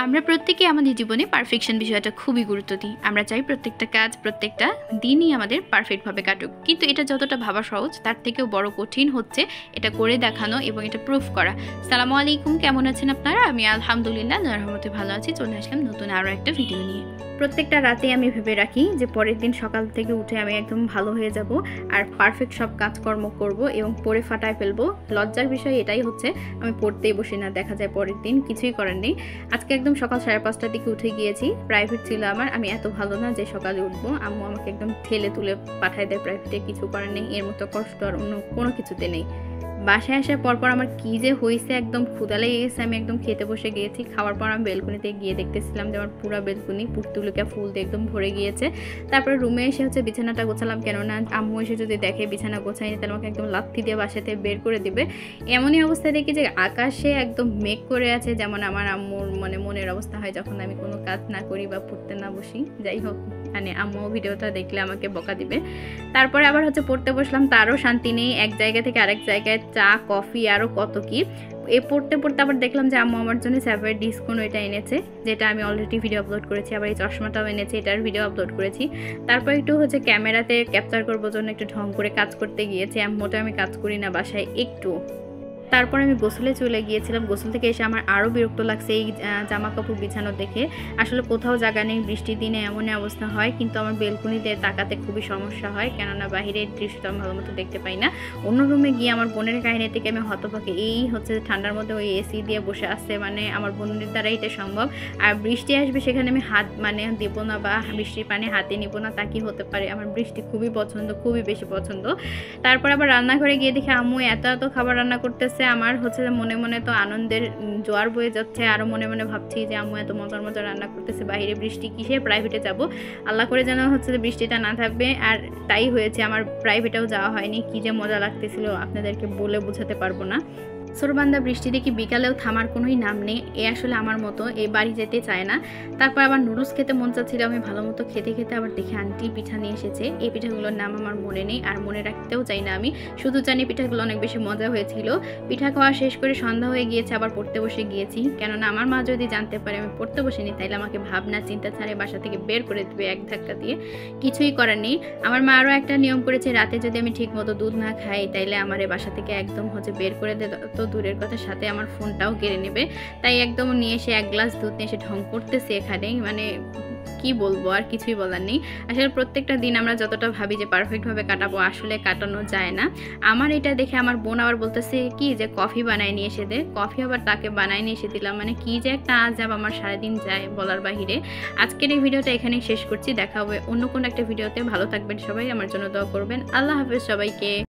আমরা প্রত্যেকে আমাদের জীবনে পারফেকশন বিষয়টা খুবই গুরুত্ব দিই। আমরা চাই প্রত্যেকটা কাজ প্রত্যেকটা দিনই আমাদের পারফেক্টভাবে কাটুক, কিন্তু এটা যতটা ভাবা সহজ তার থেকেও বড় কঠিন হচ্ছে এটা করে দেখানো এবং এটা প্রুফ করা। সালামু আলাইকুম, কেমন আছেন আপনারা? আমি আলহামদুলিল্লাহ আল্লাহর রহমতে ভালো আছি। চলে আসলাম নতুন আরও একটা ভিডিও নিয়ে। প্রত্যেকটা রাতে আমি ভেবে রাখি যে পরের দিন সকাল থেকে উঠে আমি একদম ভালো হয়ে যাব আর পারফেক্ট সব কাজকর্ম করব এবং পড়ে ফাটায় ফেলবো। লজ্জার বিষয় এটাই হচ্ছে আমি পড়তেই বসি না, দেখা যায় পরের দিন কিছুই করার নেই। আজকে একদম সকাল 5:30টার দিকে উঠে গিয়েছি। প্রাইভেট ছিল আমার, আমি এত ভালো না যে সকালে উঠবো। আম্মু আমাকে একদম ঠেলে তুলে পাঠায় দেয় প্রাইভেটে, কিছু করার নেই। এর মতো কষ্ট আর অন্য কোনো কিছুতে নেই। বাসায় আসার পরপর আমার কী যে হয়েছে, একদম ক্ষুধা লেগে গেছে। আমি একদম খেতে বসে গিয়েছি। খাওয়ার পর আমি বেলকুনিতে গিয়ে দেখতেছিলাম যে আমার পুরো বেলকুনি পুরতুলিকা ফুল দিয়ে একদম ভরে গিয়েছে। তারপরে রুমে এসে বিছানাটা গোছালাম, কেননা আম্মু এসে যদি দেখে বিছানা গোছাইনি তাহলে আমাকে একদম লাথি দিয়ে বাসাতে বের করে দিবে। এমনই অবস্থায় দেখি যে আকাশে একদম মেঘ করে আছে, যেমন আমার আম্মুর মনের অবস্থা হয় যখন আমি কোনো কাজ না করি বা পড়তে না বসি। যাই হোক, আম্মু ভিডিওটা দেখলে আমাকে বকা দিবে। তারপরে আবার পড়তে বসলাম, তারও শান্তি নেই। এক জায়গা থেকে আরেক জায়গায় চা কফি আরও কত কি। পড়তে পড়তে আবার দেখলাম যে আম্মু আমার জন্য স্যাভের ডিসকোন ওইটা এনেছে, যেটা আমি অলরেডি ভিডিও আপলোড করেছি। আবার এই চশমাটাও এনেছে, এটার ভিডিও আপলোড করেছি। তারপর একটু ক্যামেরাতে ক্যাপচার করবো জন্য একটু ঢং করে কাজ করতে গিয়েছি। মোটেও আমি কাজ করি না বাসায় একটু। তারপর আমি গোসলে চলে গিয়েছিলাম। গোসল থেকে এসে আমার আরও বিরক্ত লাগছে এই জামা কাপড় বিছানো দেখে। আসলে কোথাও জায়গা নেই, বৃষ্টির দিনে এমন অবস্থা হয়। কিন্তু আমার বেলকুনিতে তাকাতে খুবই সমস্যা হয়, কেননা বাহিরের দৃশ্যটা আমি ভালো মতো দেখতে পাই না। অন্য রুমে গিয়ে আমার বোনের কাহিনী থেকে আমি হতবাকে। এই ঠান্ডার মধ্যে ওই এসি দিয়ে বসে আসছে, আমার বোনের দ্বারা এটা সম্ভব। আর বৃষ্টি আসবে, সেখানে আমি হাত দেবো না বা বৃষ্টির পানি হাতে নিব না, তা কি হতে পারে? আমার বৃষ্টি খুবই পছন্দ, খুবই বেশি পছন্দ। তারপর আবার রান্নাঘরে গিয়ে দেখি আম্মু এত খাবার রান্না করতেছে। আমার মনে মনে তো আনন্দের জোয়ার বয়ে যাচ্ছে। আরও মনে মনে ভাবছি যে আম্মু এত মজার মজার রান্না করতেছে, বাইরে বৃষ্টি কিসে, প্রাইভেটে যাব। আল্লাহ করে যেন বৃষ্টিটা না থাকবে। আর তাই হয়েছে, আমার প্রাইভেটেও যাওয়া হয়নি। কি যে মজা লাগতেছিল আপনাদেরকে বলে বোঝাতে পারবো না। সোরবান্দা বৃষ্টি দেখি বিকালেও থামার কোনোই নাম নেই। আমার আমার মতো এই বাড়ি যেতে চায় না। তারপর আবার নুডলস খেতে মন চাচ্ছিল। আমি ভালো মতো খেতে খেতে আবার দেখি আন্টি পিঠা নিয়ে এসেছে। এই পিঠাগুলোর নাম আমার মনে নেই আর মনে রাখতেও চাই না। আমি শুধু জানি পিঠাগুলো অনেক বেশি মজা হয়েছিল। পিঠা খাওয়া শেষ করে সন্ধ্যা হয়ে গিয়েছে, আবার পড়তে বসে গিয়েছি। কেননা আমার মা যদি জানতে পারে আমি পড়তে বসিনি, তাইলে আমাকে ভাবনা চিন্তা ছাড়াই বাসা থেকে বের করে দেবে এক ধাক্কা দিয়ে। কিছুই করার নেই। আমার মা আরও একটা নিয়ম করেছে, রাতে যদি আমি ঠিক মতো দুধ না খাই তাইলে আমার এই বাসা থেকে একদম বের করে দেয়। তো দূরের কথা, সাথে আমার ফোনটাও কেড়ে নেবে। তাই একদম নিয়ে এসে 1 গ্লাস দুধ নিয়ে এসে ঢং করতেছে এখানে। কি বলবো, আর কিছুই বলার নেই। আসলে প্রত্যেকটা দিন আমরা যতটা ভাবি যে পারফেক্টভাবে কাটাবো, আসলে কাটানো যায় না। আমার এটা দেখে আমার বোন আবার বলতেছে কি যে কফি বানায় নিয়ে এসে দে। কফি আবার তাকে বানায় নিয়ে এসে দিলাম। কি যে একটা আজাব, আমার সারাদিন যায় বলার বাহিরে। আজকের এই ভিডিওটা এখানেই শেষ করছি। দেখা হবে অন্য কোনো একটা ভিডিওতে। ভালো থাকবেন সবাই, আমার জন্য দোয়া করবেন। আল্লাহ হাফেজ সবাইকে।